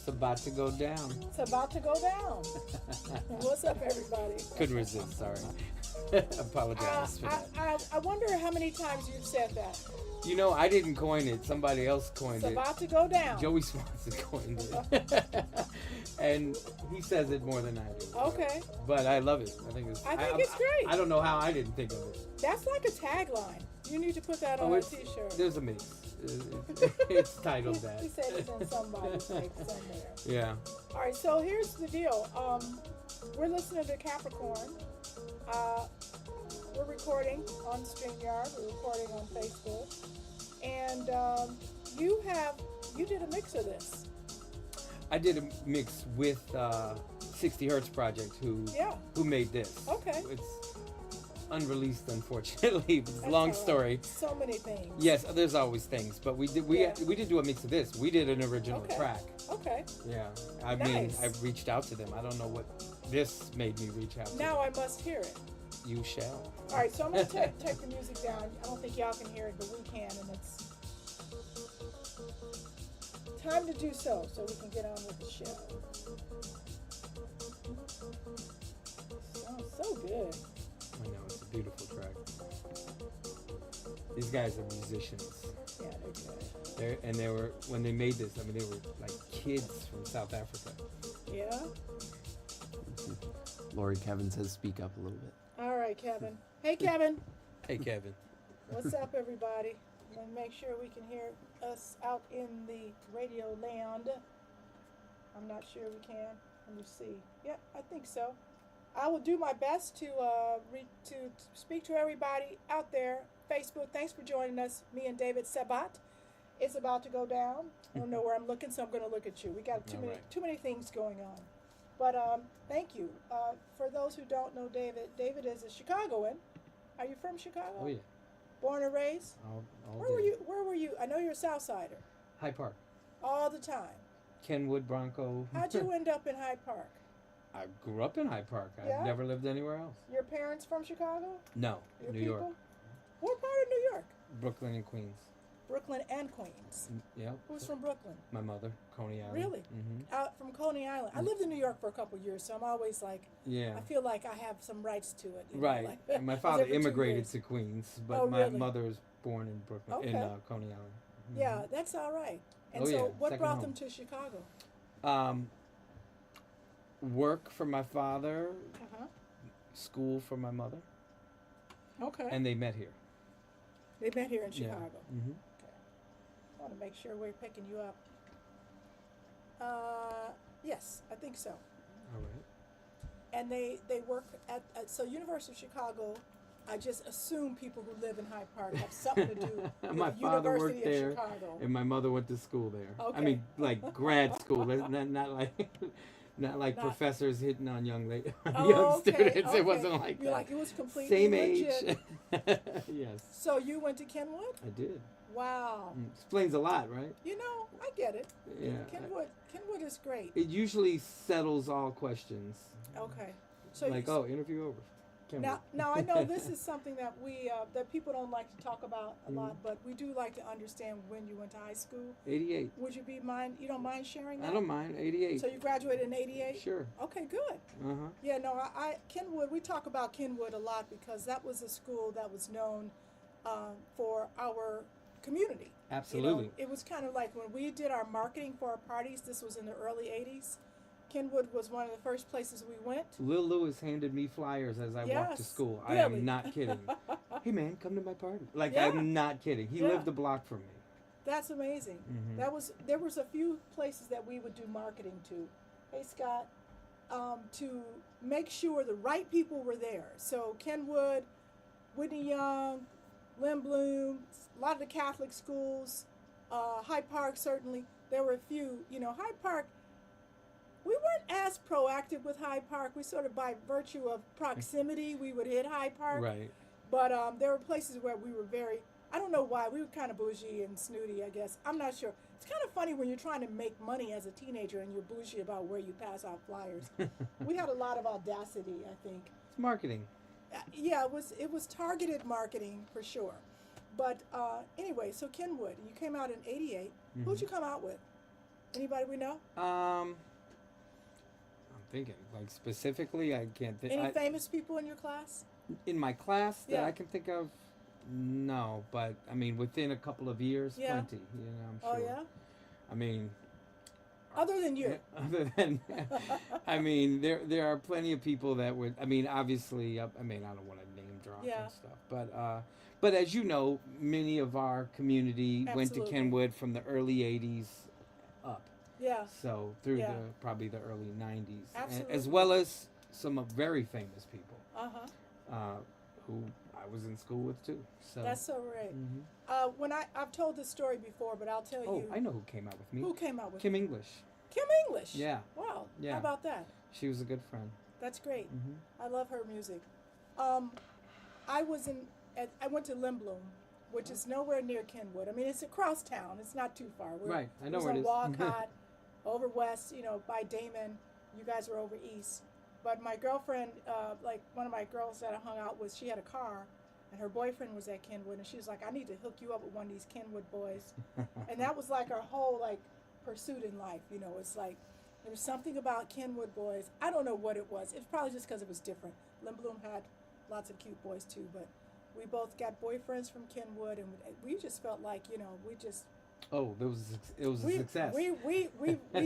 It's about to go down. It's about to go down. What's up, everybody? Couldn't resist, sorry. Apologize for that. I wonder how many times you've said that. You know, I didn't coin it. Somebody else coined It's it. about to go down. Joey Swanson coined it. And he says it more than I do. Okay. But I love it. I think it's great. I don't know how I didn't think of it. That's like a tagline. You need to put that on a t-shirt. There's a mix. It's titled that. He said it's in somebody's mix somewhere. Yeah. All right, so here's the deal. We're listening to Capricorn. We're recording on StreamYard. We're recording on Facebook. And you did a mix of this. I did a mix with 60 Hertz Project, who made this. Okay. It's unreleased, unfortunately. It's a long story. So many things. Yes, there's always things, but we did do a mix of this. We did an original track. Okay. Yeah, I mean, I reached out to them. I don't know what this made me reach out to. Now I must hear it. You shall. All right, so I'm going to take the music down. I don't think y'all can hear it, but we can, and it's time to do so we can get on with the show. Sounds so good. I know, it's a beautiful track. These guys are musicians. Yeah, they're good. They were, when they made this, I mean, they were like kids from South Africa. Yeah? Lori Kevin says speak up a little bit. All right, Kevin. Hey, Kevin. Hey, Kevin. What's up, everybody? And make sure we can hear us out in the radio land. I'm not sure we can. Let me see. Yeah, I think so. I will do my best to speak to everybody out there. Facebook, thanks for joining us. Me and David Sabat. It's about to go down. I don't know where I'm looking, so I'm going to look at you. We got too many things going on. But thank you. For those who don't know David, David is a Chicagoan. Are you from Chicago? Oh, yeah. Born and raised? Where were you? I know you're a South Sider. Hyde Park. All the time. Kenwood, Bronco. How'd you end up in Hyde Park? I grew up in Hyde Park. Yeah? I've never lived anywhere else. Your parents from Chicago? No, Your New people? York. What part of New York? Brooklyn and Queens. Brooklyn and Queens. Yep. Who's from Brooklyn? My mother, Coney Island. Really? Mm-hmm. Out from Coney Island. I lived in New York for a couple years, so I'm always like, I feel like I have some rights to it. Right. Like, my father immigrated to Queens, but my mother was born in Brooklyn, in Coney Island. Mm-hmm. Yeah, that's all right. And what brought them to Chicago? Work for my father, school for my mother. Okay. And they met here. They met here in Chicago. Yeah. Mm-hmm. Okay. I want to make sure we're picking you up. Yes, I think so. All right. And they work at University of Chicago. I just assume people who live in Hyde Park have something to do with my the father University worked there, of Chicago. and my mother went to school there. Okay. I mean, like grad school, not like. Not like professors hitting on young students. Okay. It wasn't like You're that. like, it was completely same legit. age. Yes. So you went to Kenwood? I did. Wow. Explains a lot, right? You know, I get it. Yeah. Kenwood is great. It usually settles all questions. Okay. So interview over. Now I know this is something that we that people don't like to talk about a lot, but we do like to understand when you went to high school. 88. Would you you don't mind sharing that? I don't mind. 88. So you graduated in 88? Sure. Okay, good. Yeah, no, Kenwood, we talk about Kenwood a lot because that was a school that was known for our community. Absolutely. You know, it was kind of like when we did our marketing for our parties, this was in the early 80s. Kenwood was one of the first places we went. Lil Lewis handed me flyers as I walked to school. Really? I am not kidding. Hey man, come to my party. I'm not kidding. He lived a block from me. That's amazing. Mm-hmm. There was a few places that we would do marketing to. Hey Scott, to make sure the right people were there. So Kenwood, Whitney Young, Lynn Bloom, a lot of the Catholic schools, Hyde Park certainly. There were a few. You know, Hyde Park. We weren't as proactive with Hyde Park. We sort of, by virtue of proximity, we would hit Hyde Park. Right. But there were places where we were very, I don't know why, we were kind of bougie and snooty, I guess. I'm not sure. It's kind of funny when you're trying to make money as a teenager and you're bougie about where you pass out flyers. We had a lot of audacity, I think. It's marketing. Yeah, it was targeted marketing for sure. But anyway, so Kenwood, you came out in 88. Who'd you come out with? Anybody we know? I'm thinking like specifically. I can't think. Any famous people in your class? In my class that Yeah. I can think of. No, but I mean within a couple of years, Yeah. plenty. You know, I'm Oh sure. yeah. I mean, Other than you. other than, I mean, there are plenty of people that would. I mean, obviously, I mean, I don't want to name drop Yeah. and stuff, but as you know, many of our community went to Absolutely. Kenwood from the early '80s up, Yeah. so through Yeah. the probably the early '90s, Absolutely. as well as some of very famous people Uh-huh. who I was in school with too. So That's so right. Mhm. When I've told this story before, but I'll tell Oh, you I know who came out with me. who came out with Kim it. English. Kim English. Yeah. Wow. Yeah. How about that? She was a good friend. That's great. Hmm. I love her music. I was I went to Lindblom, which is nowhere near Kenwood. I mean, it's across town. It's not too far. Right. I know was where on it is. Walcott, over west, by Damon. You guys were over east. But my girlfriend, like one of my girls that I hung out with, she had a car, and her boyfriend was at Kenwood, and she was like, "I need to hook you up with one of these Kenwood boys." And that was like our whole pursuit in life. It's like there was something about Kenwood boys. I don't know what it was. It's probably just because it was different. Lindblom had lots of cute boys too, but we both got boyfriends from Kenwood, and we just felt like we just Oh, it was a success. we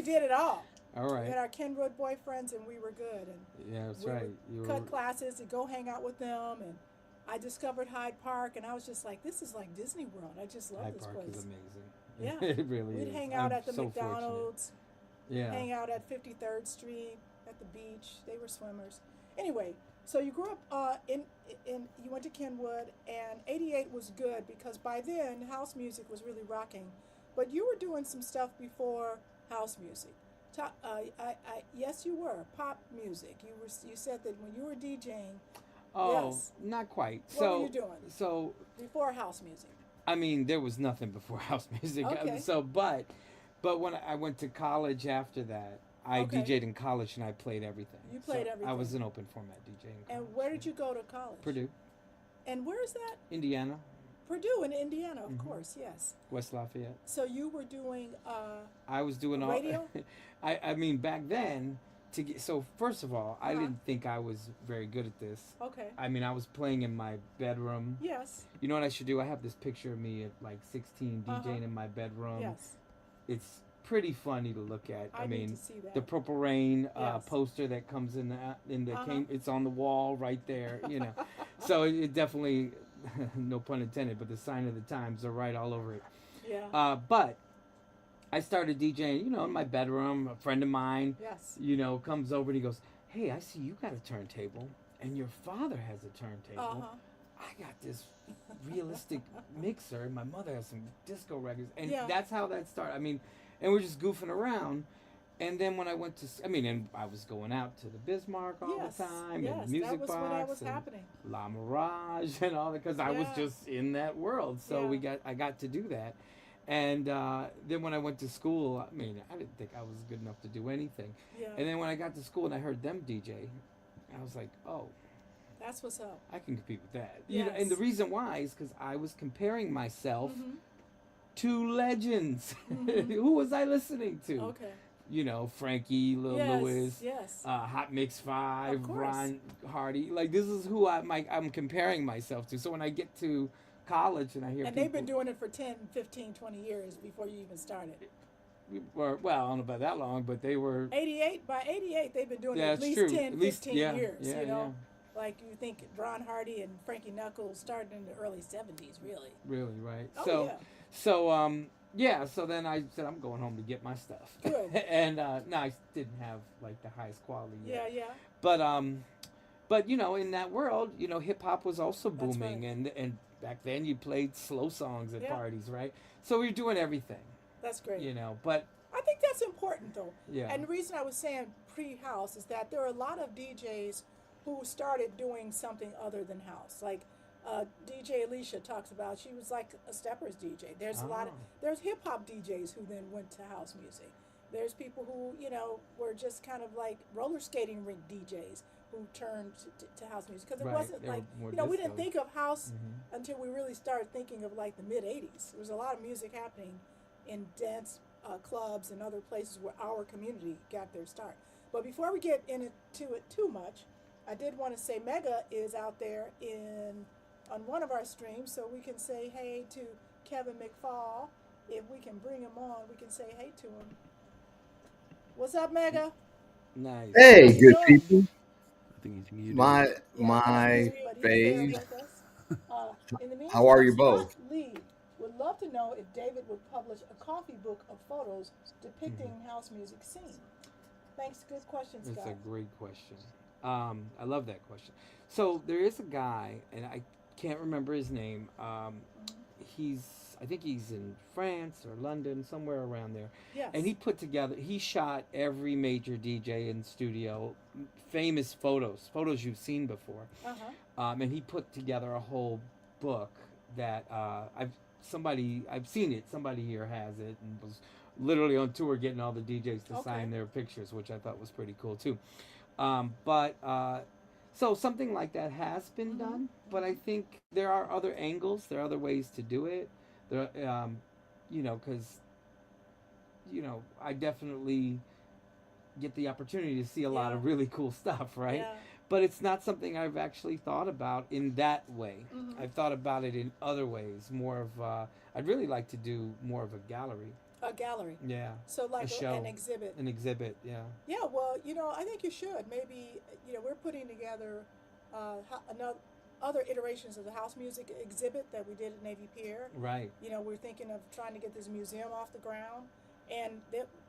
did it all. All We right. had our Kenwood boyfriends, and we were good. And Yeah, that's we right. would You cut were, classes to go hang out with them, and I discovered Hyde Park, and I was just like, this is like Disney World. I just love Hyde this Park place. is amazing. Yeah. It really is. We'd hang out I'm at the so fortunate. McDonald's, Yeah. hang out at 53rd Street, at the beach. They were swimmers. Anyway, so you grew up you went to Kenwood, and '88 was good because by then house music was really rocking, but you were doing some stuff before house music. Yes, you were pop music. You said that when you were DJing. Oh, Yes. not quite. What were you doing So before house music? I mean, there was nothing before house music. Okay. So, but when I went to college after that, I Okay. DJ'd in college and I played everything. You played So I everything. was an open format DJ in college. And where did you go to college? Purdue, And where is that? Indiana, Purdue in Indiana, of Mhm. course. Yes. West Lafayette. So you were doing. I was doing all. Radio? I mean, back then, so first of all, I Uh-huh. didn't think I was very good at this. Okay. I mean, I was playing in my bedroom. Yes. You know what I should do? I have this picture of me at like 16 DJing Uh-huh. in my bedroom. Yes. It's pretty funny to look at. I mean, need to see that. the Purple Rain Yes. poster that comes in the Uh-huh. it's on the wall right there. So it definitely, no pun intended, but the sign of the times are right all over it. Yeah. But I started DJing, in my bedroom. A friend of mine, Yes. comes over and he goes, "Hey, I see you got a turntable, and your father has a turntable. Uh-huh. I got this realistic mixer, and my mother has some disco records." And Yeah. that's how that started. I mean, and we're just goofing around. And then when I went to, and I was going out to the Bismarck all Yes. the time, Yes. and Music that was Box, when that was and happening. La Mirage, and all that, because I was Yeah. just in that world. So Yeah. I got to do that. And then when I went to school, I mean, I didn't think I was good enough to do anything. Yeah. And then when I got to school and I heard them DJ, I was like, oh, That's what's up. I can compete with that. Yes. And the reason why is because I was comparing myself Mhm. to legends. Mhm. Who was I listening to? Okay. Frankie, Lil Yes. Louis, Yes. Hot Mix 5, Of course. Ron Hardy. Like, this is who I'm comparing myself to. So when I get to college and I hear And people, they've been doing it for 10, 15, 20 years before you even started. well, I don't know about that long, but they were. By 88, they've been doing it Yeah, at it's least true. 10, At least, 15 yeah, years, yeah. Like you think Ron Hardy and Frankie Knuckles started in the early 70s, really. Really, right? Oh, so, yeah. so then I said, I'm going home to get my stuff. Good. And no, I didn't have like the highest quality yet. Yeah, yeah. But in that world, hip hop was also That's booming, right. and back then you played slow songs at Yeah. parties, right? So we were doing everything, That's great. But I think that's important, though. yeah, And the reason I was saying pre-house is that there are a lot of DJs who started doing something other than house. Like DJ Alicia talks about, she was like a steppers DJ. There's there's hip hop DJs who then went to house music. There's people who, were just kind of like roller skating rink DJs who turned to house music. Because it Right. wasn't They were like, more we didn't disco. think of house Mhm. until we really started thinking of like the mid 80s. There was a lot of music happening in dance clubs and other places where our community got their start. But before we get into it too much, I did want to say Mega is out there in on one of our streams, so we can say hey to Kevin McFall. If we can bring him on, we can say hey to him. What's up, Mega? Nice. How Hey, you good doing? people. I think he's muted. My Yeah, he's my muted, but he's there fave. with us. In the How are meantime, you Scott both? Lee would love to know if David would publish a coffee book of photos Mhm. depicting house music scene. Thanks. Good question, That's a Scott. great question. I love that question. So there is a guy, and I can't remember his name. Hmm. I think he's in France or London, somewhere around there. And Yes. he shot every major DJ in studio, famous photos you've seen before. Uh huh. And he put together a whole book that I've seen it. Somebody here has it and was literally on tour getting all the DJs to Okay. sign their pictures, which I thought was pretty cool too. But so something like that has been Hmm. done, but I Hmm. think there are other angles, there are other ways to do it. There, because I definitely get the opportunity to see a lot Yeah. of really cool stuff, right? Yeah. But it's not something I've actually thought about in that way. Hmm. I've thought about it in other ways. More of, I'd really like to do more of a gallery. A gallery. Yeah, So a like an show, exhibit. an exhibit. Yeah, Yeah. Well, I think you should. Maybe we're putting together another other iterations of the house music exhibit that we did at Navy Pier. right. We're thinking of trying to get this museum off the ground, and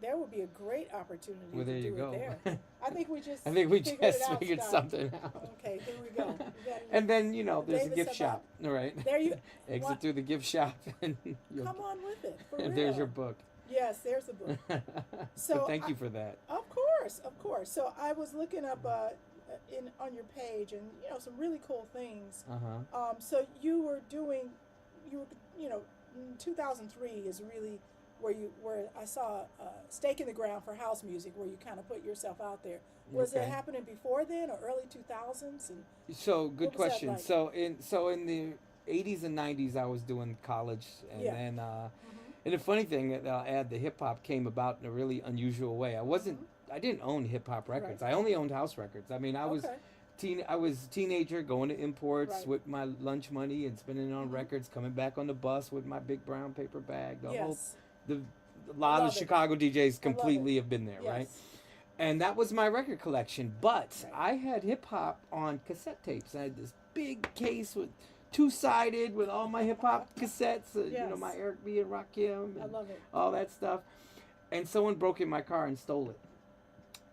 there would be a great opportunity Well, to there you do it go. there. I think we just I think we figured it just out, figured Scott. something out. Okay, here we go. We got it. And then there's a David gift Sabat. shop. All right, There you exit what? through the gift shop, and Come on with it for and real. there's your book. Yes, there's the book. So So thank you for that. of course, of course. So I was looking up in on your page, and some really cool things. Uh huh. So you were doing, you were, 2003 is really where I saw stake in the ground for house music, where you kind of put yourself out there. Was it Okay. happening before then or early 2000s? And So good what was that question. like? So in the 80s and 90s, I was doing college, and Yeah. then Mm-hmm. and the funny thing that I'll add, the hip hop came about in a really unusual way. Mm-hmm. I didn't own hip hop Right. records. I only owned house records. I mean, Okay. I was a teenager going to imports Right. with my lunch money and spending it on Mm-hmm. records, coming back on the bus with my big brown paper bag. Yes. The a I lot of love it. Chicago DJs I love it. completely have been there, right? Yes. And that was my record collection. But Right. I had hip hop on cassette tapes. I had this big case with two-sided with all my hip hop cassettes. Yes. My Eric B. and Rakim I and love it. all that stuff. And someone broke in my car and stole it.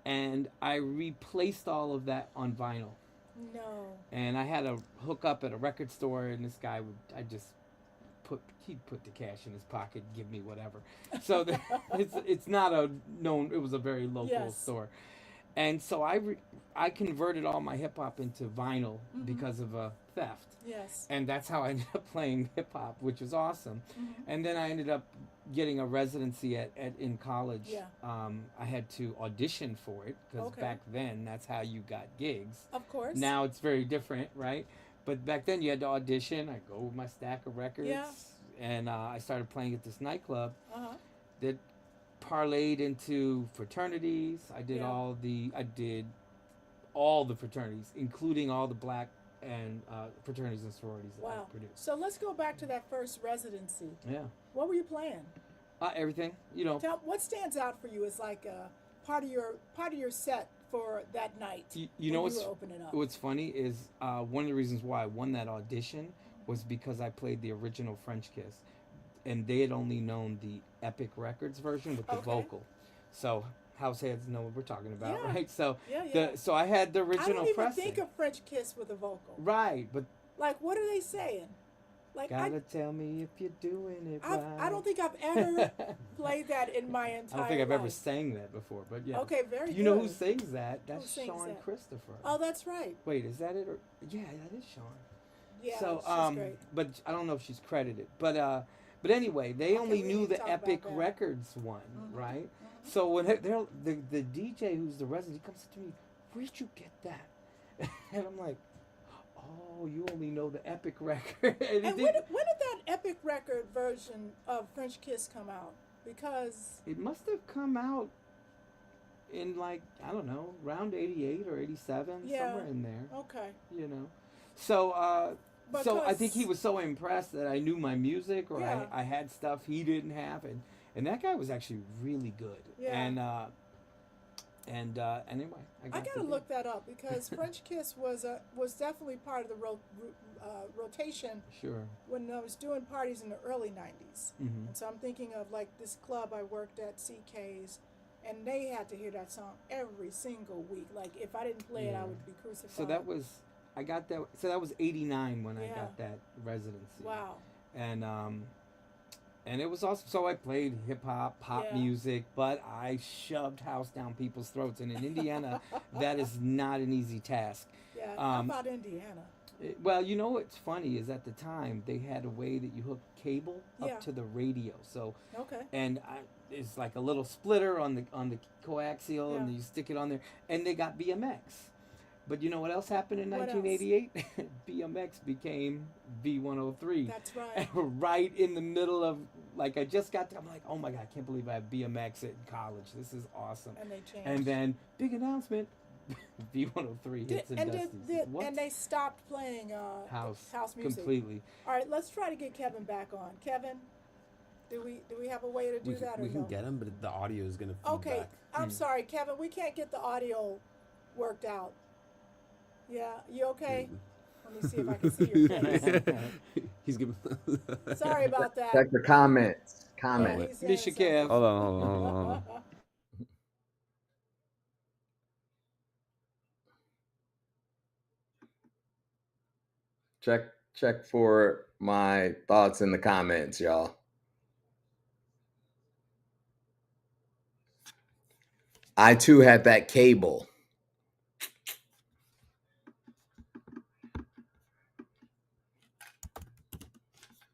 And I replaced all of that on vinyl. No. And I had a hook up at a record store, and this guy he'd put the cash in his pocket, give me whatever. So it's not a known. It was a very local Yes. store, and so I converted all my hip hop into vinyl Mhm. because of a theft, Yes. and that's how I ended up playing hip hop, which was awesome. Mm-hmm. And then I ended up getting a residency in college. Yeah. I had to audition for it because Okay. back then that's how you got gigs. Of course. Now it's very different, right? But back then you had to audition. I go with my stack of records, Yeah. and I started playing at this nightclub Uh huh. that parlayed into fraternities. I did Yeah. all the fraternities, including all the black and fraternities and sororities that I Wow. produced. So let's go back to that first residency. Yeah, What were you playing? everything. Tell what stands out for you as like part of your set for that night. You know when what's you were opening up. what's funny is one of the reasons why I won that audition was because I played the original French Kiss, and they had only known the Epic Records version with the Okay. vocal. So house heads know what we're talking about, Yeah. right? So Yeah. so I had the I original don't even pressing. think of French Kiss with a vocal. Right, but Like, what are they saying? Like, gotta tell me if you're doing it right. I don't think I've ever played that in my entire I don't think I've ever life. sang that before, but yeah. Okay, very You good. know who sings that? That's sings Sean that? Christopher. Oh, that's right. Wait, is that it? Or yeah, that is Sean. Yeah, So she's great. but I don't know if she's credited. But anyway, they Okay, only we knew need to the talk about Epic that. Records one, Mhm, right? mhm. So when the DJ who's the resident, he comes to me, where'd you get that? And I'm like, oh, you only know the Epic Record. And when did that Epic record version of French Kiss come out? Because It must have come out in like, I don't know, around 88 or 87, Yeah. somewhere in there, okay, you know. So so I think he Because- was so impressed that I knew my music, or Yeah. I had stuff he didn't have, and that guy was actually really good. Yeah. And anyway, I got gotta the look that up because French Kiss was definitely part of the rotation Sure. when I was doing parties in the early '90s. Hmm. And so I'm thinking of like this club I worked at, CK's, and they had to hear that song every single week. Like if I didn't play it, I Yeah. would be crucified. So that was I got that. So that was '89 when I Yeah. got that residency. Wow. And it was awesome. So I played hip hop, pop Yeah. music, but I shoved house down people's throats. And in Indiana, that is not an easy task. Yeah. How Um, about Indiana? Well, you know what's funny is at the time they had a way that you hook cable up Yeah. to the radio. So Okay. and it's like a little splitter on the coaxial, and Yeah. you stick it on there. And they got BMX. But you know what else happened in What else? 1988? BMX became V103. That's right. Right in the middle of, like, I just got I'm like, oh my God, I can't believe I have BMX at college. This is awesome. And they changed. And then, big announcement, V103 hits and Dusties. What? and they stopped playing House music. completely. All right, let's try to get Kevin back on. Kevin, do we have a way to do that or we no? can get him, but the audio is gonna feedback. Okay, I'm Hmm. sorry, Kevin. We can't get the audio worked out. Yeah, you okay? Let me see if I can see your face. He's giving. Sorry about that. Check the comments. Yeah, Comment. he's saying Misha Kev. Hold on, hold on. Check for my thoughts in the comments, y'all. I too had that cable.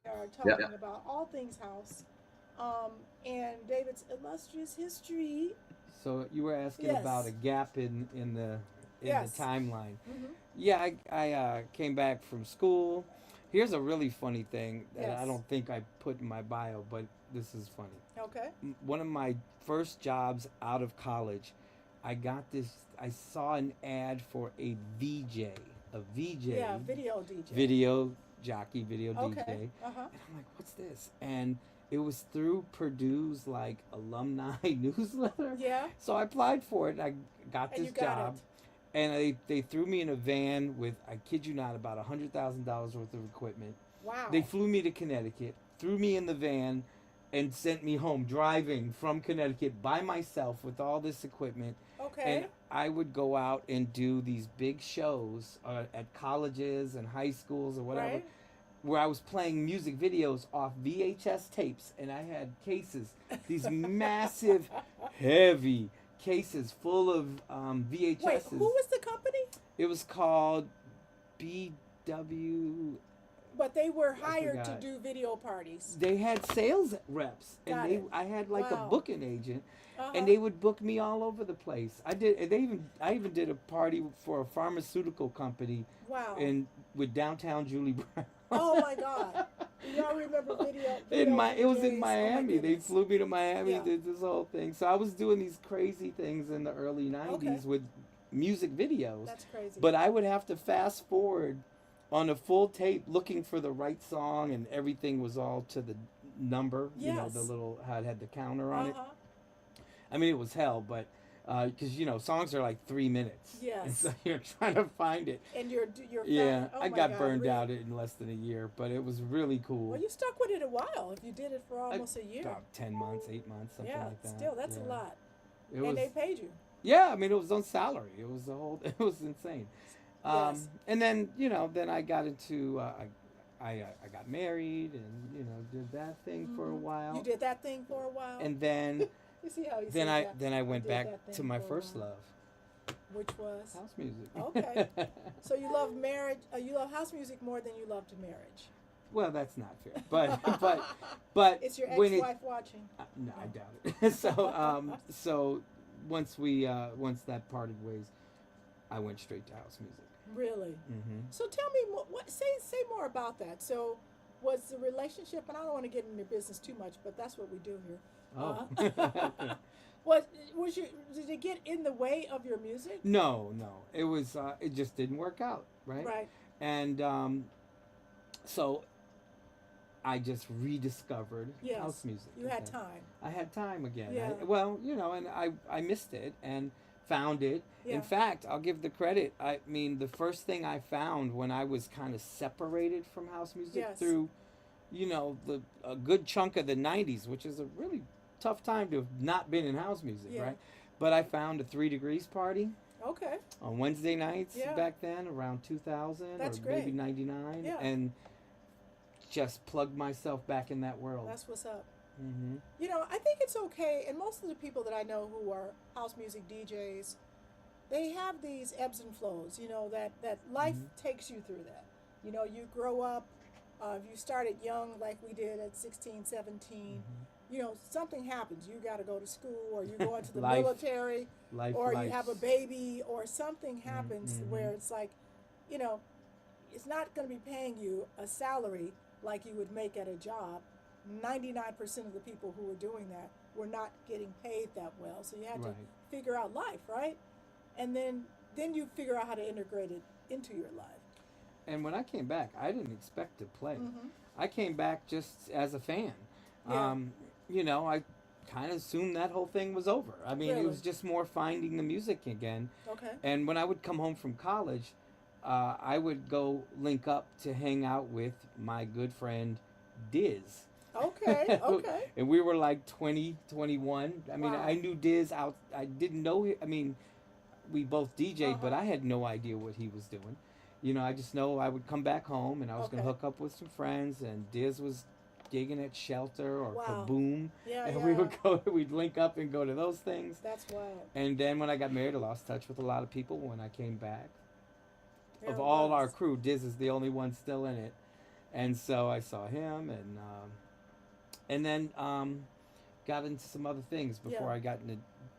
are talking about all things house, and David's illustrious history. So you were asking Yes. about a gap in the Yes. the timeline. Mm-hmm. Yeah, I came back from school. Here's a really funny thing that I Yes. don't think I put in my bio, but this is funny. Okay. One of my first jobs out of college, I got this. I saw an ad for a VJ, Yeah, video DJ. video jockey, video Okay. DJ. Uh huh. And I'm like, what's this? And it was through Purdue's like alumni newsletter. Yeah. So I applied for it and I got And this you got job. it. And they threw me in a van with, I kid you not, about $100,000 worth of equipment. Wow. They flew me to Connecticut, threw me in the van, and sent me home driving from Connecticut by myself with all this equipment. Okay. And I would go out and do these big shows at colleges and high schools or whatever, Right. where I was playing music videos off VHS tapes, and I had cases, these massive, heavy cases full of VHSs. Wait, who was the company? It was called BW. But they were I hired to forgot. do video parties. They had sales reps, and Got they it. I had like Wow. a booking agent, Uh-huh. and they would book me all over the place. I even did a party for a pharmaceutical company Wow. with downtown Julie Brown. Oh my God. Y'all remember video? It was DJs? in Oh my Miami. They goodness. flew me to Miami. Yeah. Did this whole thing. So I was doing these crazy things in the early '90s Okay. with music videos. That's crazy. But I would have to fast forward on a full tape looking for the right song, and everything was all to the number. You know, the Yes. little how it had the counter on it. Uh-huh. I mean, it was hell, but because songs are like 3 minutes. And Yes. so you're trying to find it. And you're Yeah, oh I my got God, burned really? out in less than a year, but it was really cool. Well, you stuck with it a while. If you did it for almost a year. About 10 months, 8 months, something Yeah, like that. still that's a Yeah. lot. It And was, they paid you. yeah, I mean, it was on salary. It was the whole. It was insane. Yes. And then then I got into I got married and did that thing for a Mhm. while. You did that thing for a while. And then you see how he then says I that? then I went did back that to thing my for a first while. love, Which was house music. Okay. So you love marriage. You love house music more than you loved marriage. Well, that's not fair, but It's your when ex-wife watching. no, I doubt it. So once that parted ways, I went straight to house music. Really. Mm-hmm. So tell me more. Say more about that. So was the relationship? And I don't want to get into business too much, but that's what we do here. Oh. What was you? Did it get in the way of your music? No, no. It was. It just didn't work out, right? Right. And so I just rediscovered Yes. house music. You had again. time. I had time again. Yeah. Well, and I missed it and found it. Yeah. In fact, I'll give the credit. I mean, the first thing I found when I was kind of separated from house music Yes. through, a good chunk of the '90s, which is a really tough time to have not been in house music, Yeah. right? But I found a 3 Degrees party Okay. on Wednesday nights Yeah. back then, around 2000 That's or great. maybe '99, Yeah. and just plugged myself back in that world. That's what's up. Hmm. I think it's okay, and most of the people that I know who are house music DJs, they have these ebbs and flows, that life takes you through that. You grow up, you started young like we did at 16, 17. Something happens. You got to go to school, or you go into the Life. military, Life, or you life. have a baby, or something happens Mhm. where it's like, it's not going to be paying you a salary like you would make at a job. 99% of the people who were doing that were not getting paid that well. So you had to Right. figure out life, right? And then you figure out how to integrate it into your life. And when I came back, I didn't expect to play. Mhm. I came back just as a fan. Yeah. I kind of assumed that whole thing was over. I mean, it Really? was just more finding the music again. Okay. And when I would come home from college, I would go link up to hang out with my good friend Diz. Okay. Okay. And we were like 20, 21. I mean, Wow. I knew Diz out. I didn't know him. I mean, we both DJ'd, but Uh-huh. I had no idea what he was doing. I just know I would come back home and I was going Okay. to hook up with some friends, and Diz was gigging at Shelter or Wow. Kaboom. Yeah. And yeah. we'd link up and go to those things. That's wild. And then when I got married, I lost touch with a lot of people when I came back. Yeah, Of it all our was. crew, Diz is the only one still in it. And so I saw him, and then got into some other things before Yeah.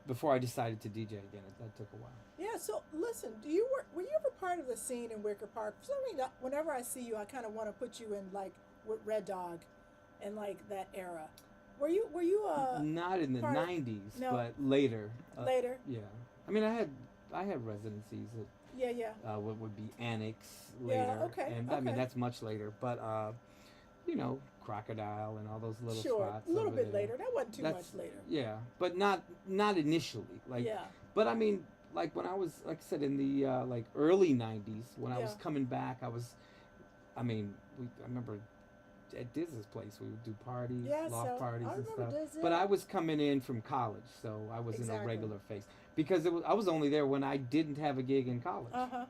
before I decided to DJ again. That took a while. Yeah. So listen, were you ever part of the scene in Wicker Park? For some reason, whenever I see you, I kind of want to put you in like with Red Dog, and like that era. Were you Not in the part of- '90s, no. but later. later? Yeah, I mean, I had residencies Yeah. Yeah. at what would be Annex Yeah, later, okay, and I mean okay. that's much later. But Crocodile and all those little Sure. spots. A little over bit there. later. That wasn't too That's- much later. Yeah, but not initially. Like, Yeah. but I mean, like when I was, like I said, in the like early '90s, when I was Yeah. coming back, I remember at Diz's place we would do parties, Yeah, loft so parties I and remember stuff. Diz, But yeah. I was coming in from college, so I was in a Exactly. regular phase because I was only there when I didn't have a gig in college, Uh-huh.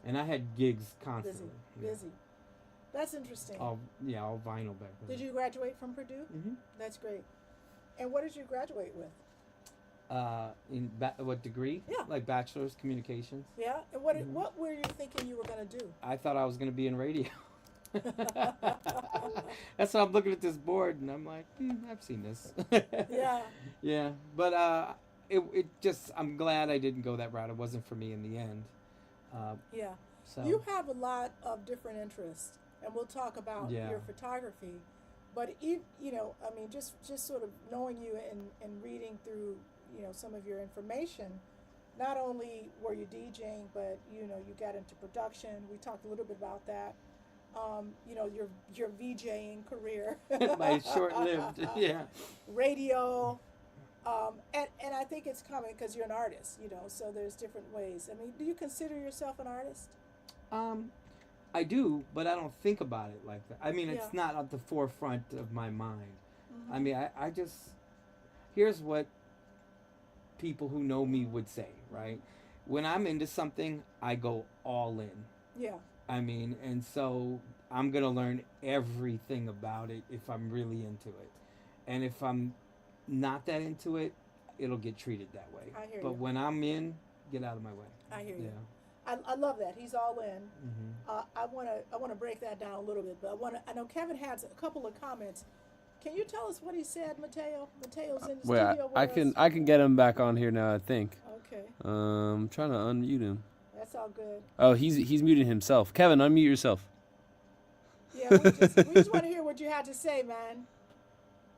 and I had gigs Busy. constantly. Yeah. Busy. That's interesting. All vinyl back then. Did you graduate from Purdue? Mm-hmm. That's great. And what did you graduate with? What degree? Yeah. Like bachelor's communications. Yeah. And Mhm. what were you thinking you were going to do? I thought I was going to be in radio. That's why I'm looking at this board and I'm like, I've seen this. Yeah. Yeah, but it just I'm glad I didn't go that route. It wasn't for me in the end. Yeah. So You have a lot of different interests, and we'll talk about Yeah. your photography. But just sort of knowing you and reading through, some of your information, not only were you DJing, but you got into production. We talked a little bit about that. Your VJing career. my short-lived, yeah. Radio. And I think it's coming because you're an artist, so there's different ways. I mean, do you consider yourself an artist? I do, but I don't think about it like that. I mean, it's Yeah. not at the forefront of my mind. Mhm. I mean, I just here's what people who know me would say, right? When I'm into something, I go all in. Yeah. I mean, and so I'm going to learn everything about it if I'm really into it. And if I'm not that into it, it'll get treated that way. I hear but you. when I'm in, get out of my way. I hear Yeah. you. I love that he's all in. Hmm. I wanna break that down a little bit, but I know Kevin has a couple of comments. Can you tell us what he said, Mateo? Mateo's in the Wait, studio with I us. can get him back on here now, I think. Okay, I'm trying to unmute him. that's all good. Oh, he's muting himself. Kevin, unmute yourself. Yeah, we just want to hear what you had to say, man.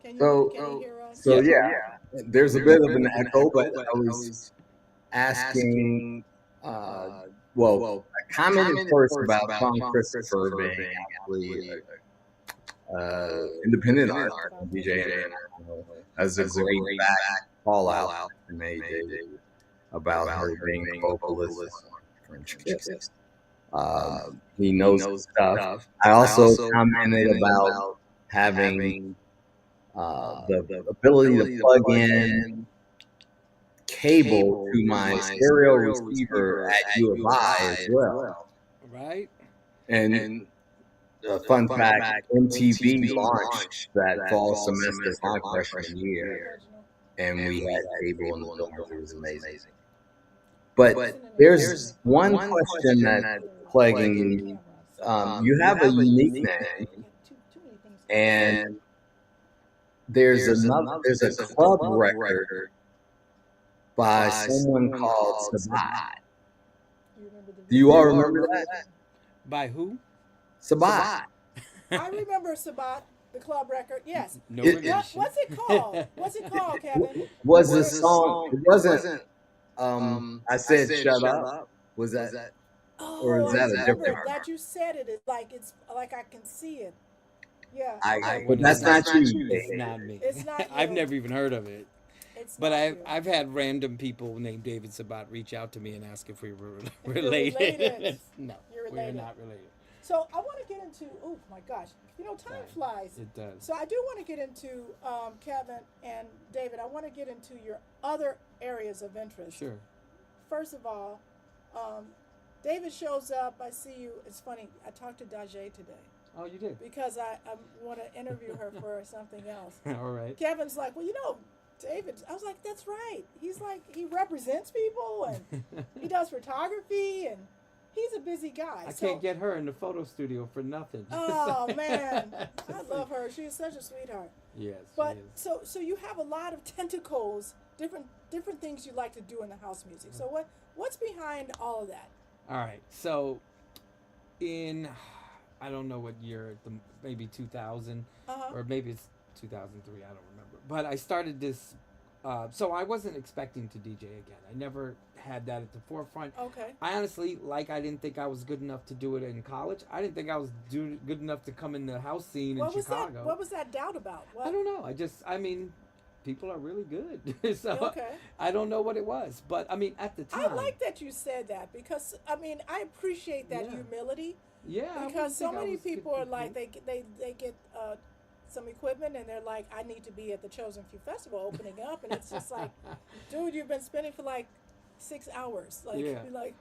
Can you So, hear us? so yeah, there's a bit of an echo, but I was asking, well, I commented first about Sean Christopher being actually independent artist and DJ international. As a great back call out that you made, David, about her being the vocalist on French Kiss. He knows his stuff. I also commented about having the ability to plug in cable to my stereo receiver at U of I as well. Right? And fun fact, MTV launched that fall semester my freshman year, and we had cable in the dorms. It was amazing. But there's one question that's plaguing me. You have a unique name, and there's a club record by someone called Sabat. Do you all remember that? By who? Sabat. I remember Sabat, the club record. Yes. No It- relation. What's it called? What's it called, Kevin? Was the song? It wasn't. I said shut up. Was that? Oh, Or is I that a remember different- that you said it. It's like I can see it. Yeah. But that's not you. It's not me. It's not I've you. never even heard of it. It's But not I've you. I've had random people named David Sabat reach out to me and ask if we were you're related. related. No, You're we're related. not related. So I want to get into. Oh my gosh! Time Right. flies. It does. So I do want to get into Kevin and David. I want to get into your other areas of interest. Sure. First of all, David shows up. I see you. It's funny. I talked to Dajé today Oh, you did. because I want to interview her for something else. All right. Kevin's like, well, David. I was like, that's right. He's like, he represents people and he does photography and he's a busy guy. I can't get her in the photo studio for nothing. Oh man, I love her. She is such a sweetheart. Yes. But she is. so you have a lot of tentacles, different things you like to do in the house music. So what's behind all of that? All right. So, I don't know what year, maybe 2000, Uh-huh. or maybe it's 2003. I don't remember. But I started this. So I wasn't expecting to DJ again. I never had that at the forefront. Okay. I honestly, I didn't think I was good enough to do it in college. I didn't think I was good enough to come in the house scene in Chicago. What was that doubt about? What? I don't know. People are really good. So Okay. I don't know what it was. But, at the time. I like that you said that because I appreciate that Yeah. humility Yeah. I because so wouldn't think I many was good people are to like do. they get some equipment and they're like, I need to be at the Chosen Few Festival opening up, and it's just like, dude, you've been spending for like 6 hours. Like, Yeah. you're like,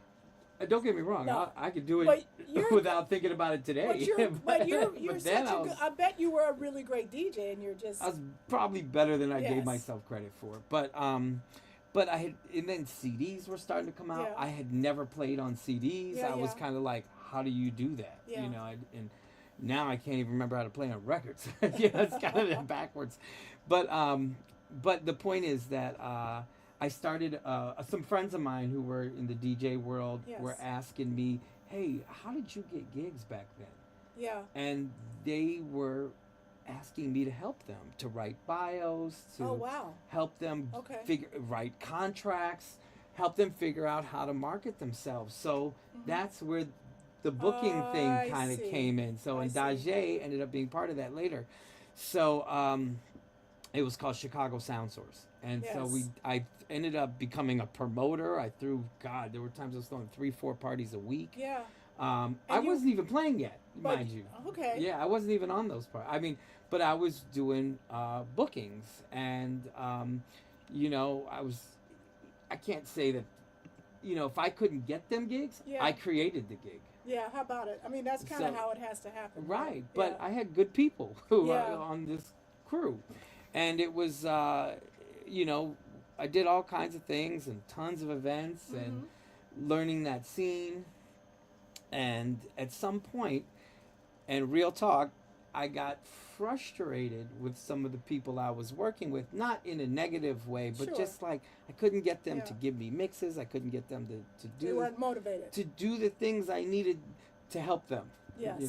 Don't get me wrong. No. I could do But it you're- without thinking about it today. but you're but such then a good. I bet you were a really great DJ, and you're just. I was probably better than I Yes. gave myself credit for. But I had, and then CDs were starting to come out. Yeah. I had never played on CDs. Yeah, I was yeah. kind of like, how do you do that? Yeah. And now I can't even remember how to play on records. It's kind of backwards. But the point is that I started. Some friends of mine who were in the DJ world Yes. were asking me, "Hey, how did you get gigs back then?" Yeah. And they were asking me to help them to write bios, to Oh wow. help them Okay. write contracts, help them figure out how to market themselves. So that's where the booking Oh, thing I kind of see. came in. So I and see. Dajé ended up being part of that later. So it was called Chicago Sound Source. And so Yes. I ended up becoming a promoter. I threw, there were times I was throwing 3-4 parties a week. Yeah. I you- wasn't even playing yet, But- mind you. Okay. Yeah, I wasn't even on those parts. But I was doing bookings, and I can't say that, if I couldn't get them gigs, Yeah. I created the gig. Yeah. How about it? I mean, that's kind of So- how it has to happen. Right, but Yeah. I had good people who Yeah. were on this crew, and it was, I did all kinds of things and tons of events and learning that scene. And at some point, and real talk, I got frustrated with some of the people I was working with, not in a negative way, but Sure. just like I couldn't get them Yeah. to give me mixes. I couldn't get them to You do weren't motivated. the things I needed to help them. Yes.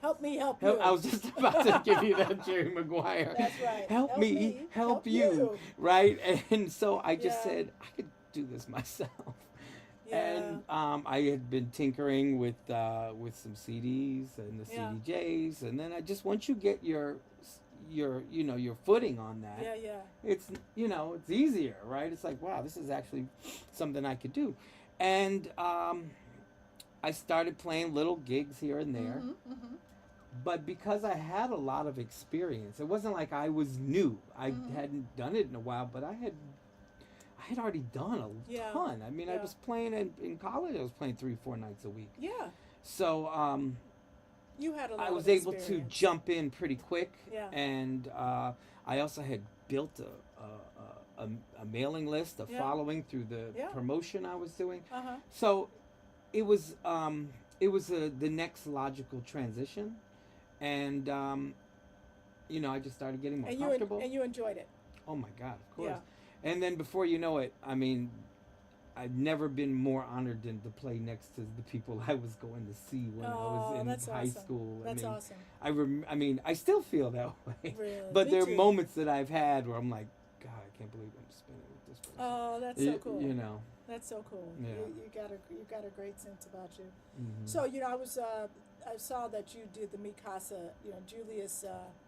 Help me help you. I was just about to give you that Jerry Maguire. That's right. Help me, help you. Right? And so I just Yeah. said, I could do this myself. Yeah. And I had been tinkering with some CDs and the Yeah. CDJs, and then I just once you get your your footing on that, Yeah. it's it's easier, right? It's like, wow, this is actually something I could do. And I started playing little gigs here and there. Mm-hmm. But because I had a lot of experience, it wasn't like I was new. I Mm-hmm. hadn't done it in a while, but I had already done a Yeah. ton. I mean, I Yeah. was playing in college. I was playing 3-4 nights a week. Yeah. So You had a lot I was of able to experience. jump in pretty quick. Yeah. And I also had built a mailing list, a Yeah. following through the Yeah. promotion I was doing. Uh-huh. So it was the next logical transition, and I just started getting more comfortable. And you enjoyed it. Oh my God, of course. Yeah. And then before you know it, I mean, I've never been more honored than to play next to the people I was going to see when I was in that's high awesome. school. That's I mean, awesome. I mean, I still feel that way. Really. But Me there are too. moments that I've had where I'm like, God, I can't believe I'm spending with this person. Oh, that's so cool. You know. That's so cool. Yeah. You got a great sense about you. Mhm. So I saw that you did the Mikasa. Julius,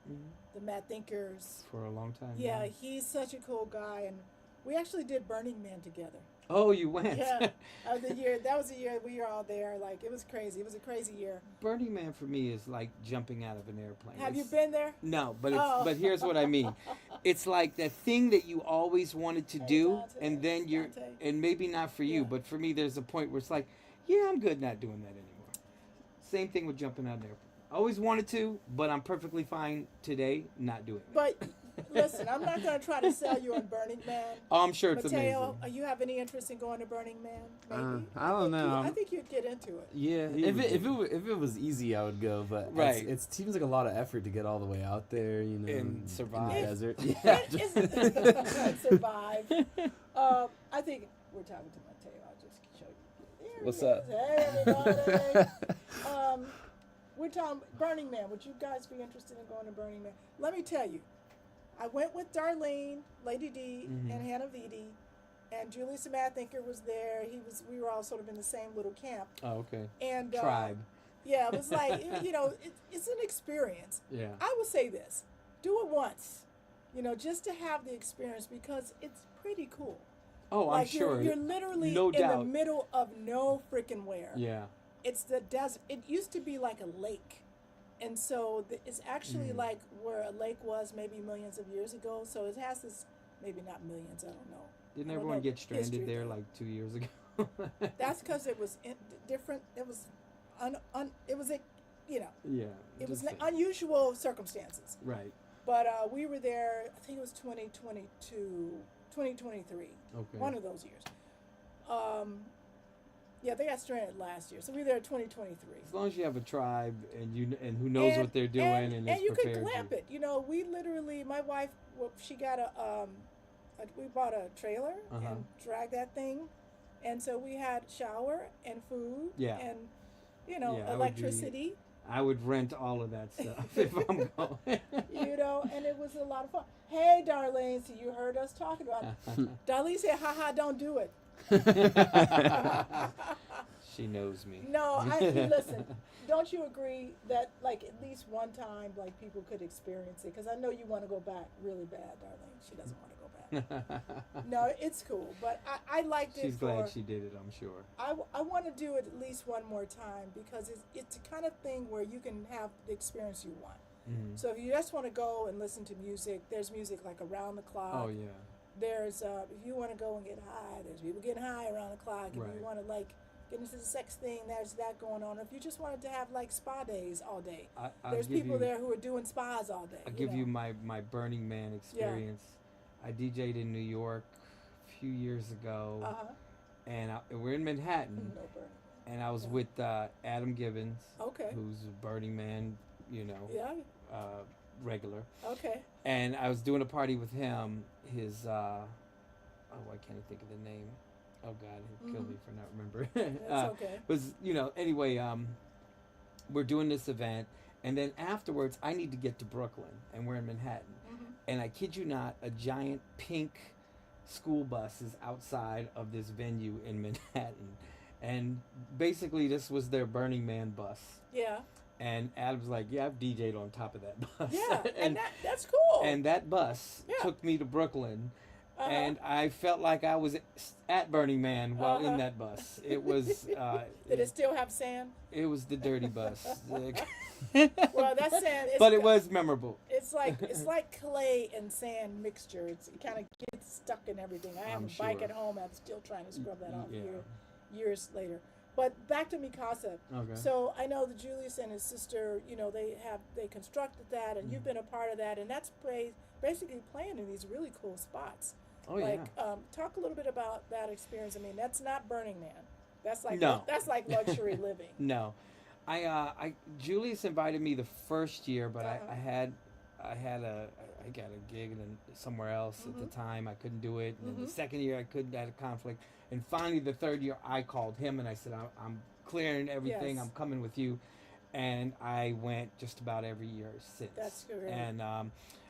Mhm. the Mad Thinkers. For a long time. Yeah, he's such a cool guy, and we actually did Burning Man together. Oh, you went. Yeah, that was the year we were all there. Like, it was crazy. It was a crazy year. Burning Man for me is like jumping out of an airplane. Have you It's- been there? No, but Oh. but here's what I mean. It's like that thing that you always wanted to Hey, do, Dante, and then you're, Dante. and maybe not for you, Yeah. but for me, there's a point where it's like, yeah, I'm good not doing that anymore. Same thing with jumping out of an airplane. I always wanted to, but I'm perfectly fine today not doing it. But listen, I'm not going to try to sell you on Burning Man. Oh, I'm sure it's Mateo, amazing. you have any interest in going to Burning Man? Maybe. I don't know. I think you'd get into it. Yeah, He would if it was easy, I would go. But Right. it seems like a lot of effort to get all the way out there, And in survive. the desert. It Yeah, is- survive. I think we're talking to Mateo. I'll just show you. There he What's is. up? Hey, everybody. We're talking Burning Man. Would you guys be interested in going to Burning Man? Let me tell you, I went with Darlene, Lady D, Mhm. and Hannah Vitti, and Julius the Mad Thinker was there. We were all sort of in the same little camp. Oh, okay. And Tribe. yeah, it was like it's an experience. Yeah. I would say this: do it once, just to have the experience because it's pretty cool. Oh, I'm Like sure. you're literally No in the doubt. middle of no freaking where. Yeah. It's the desert. It used to be like a lake, and so it's actually like where a lake was maybe millions of years ago. So it has this, maybe not millions. I don't know. Didn't I don't everyone know get stranded history there thing. like 2 years ago? That's because it was different. It was it was Yeah. it was just saying. unusual circumstances. Right. But we were there. I think it was 2022, 2023. Okay. One of those years. Yeah, they got stranded last year, so we were there in 2023. As long as you have a tribe and who knows what they're doing and, is you could prepared glamp to. it. We literally, my wife, she got we bought a trailer Uh-huh. and dragged that thing, and so we had shower and food Yeah. and Yeah, I would be- electricity, I would rent all of that stuff if I'm going. and it was a lot of fun. Hey, Darlene, so you heard us talking about it. Darlene said, "Ha, don't do it." She knows me. No, listen. Don't you agree that like at least one time like people could experience it? Because I know you want to go back really bad, Darlene. She doesn't want to go back. No, it's cool, but I liked it. She's glad she did it, I'm sure. I want to do it at least one more time because it's the kind of thing where you can have the experience you want. Mhm. So if you just want to go and listen to music, there's music like around the clock. Oh, yeah. There's if you want to go and get high, there's people getting high around the clock. If Right. you want to like get into the sex thing, there's that going on. If you just wanted to have like spa days all day, I'll there's give people you, there who are doing spas all day. I'll give you my Burning Man experience. I DJ'd in New York a few years ago, and we're in Manhattan, No burning. and I was Yeah. with Adam Gibbons, Okay. who's a Burning Man, Yeah. regular. Okay. And I was doing a party with him. His I can't think of the name. Oh God, he'll kill me for not remembering. That's okay. Was anyway, we're doing this event, And then afterwards, I need to get to Brooklyn, and we're in Manhattan. And I kid you not, a giant pink school bus is outside of this venue in Manhattan. And basically, this was their Burning Man bus. Yeah. And Adam's like, yeah, I've DJ'd on top of that bus. Yeah, and that's cool. And that bus took me to Brooklyn. And I felt like I was at Burning Man while in that bus. It was... Did it still have sand? It was the dirty bus. Well, that's sand. But it was memorable. It's like clay and sand mixture. It kind of gets stuck in everything. I have a bike at home. I'm still trying to scrub that off years later. But back to Mikasa. Okay. So I know that Julius and his sister, they constructed that, and you've been a part of that, and that's basically playing in these really cool spots. Oh, yeah. Talk a little bit about that experience. I mean, that's not Burning Man. That's like No. That's like luxury living. No, Julius invited me the first year, but I got a gig somewhere else at the time. I couldn't do it. And then the second year I had a conflict, and finally the third year I called him and I said, I'm clearing everything. Yes. I'm coming with you, and I went just about every year since. That's great. And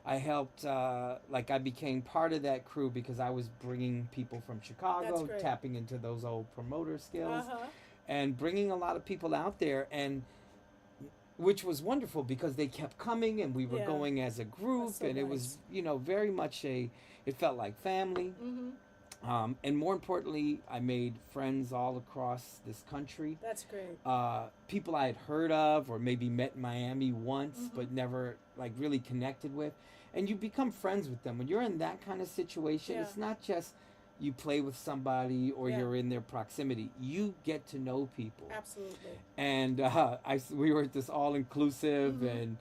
I helped, I became part of that crew because I was bringing people from Chicago, tapping into those old promoter skills, and bringing a lot of people out there, and which was wonderful because they kept coming, and we were going as a group, and it was, very much it felt like family. And more importantly, I made friends all across this country. That's great. People I had heard of or maybe met in Miami once, but never really connected with. And you become friends with them. When you're in that kind of situation, it's not just you play with somebody or you're in their proximity. You get to know people. Absolutely. And we were at this all-inclusive, and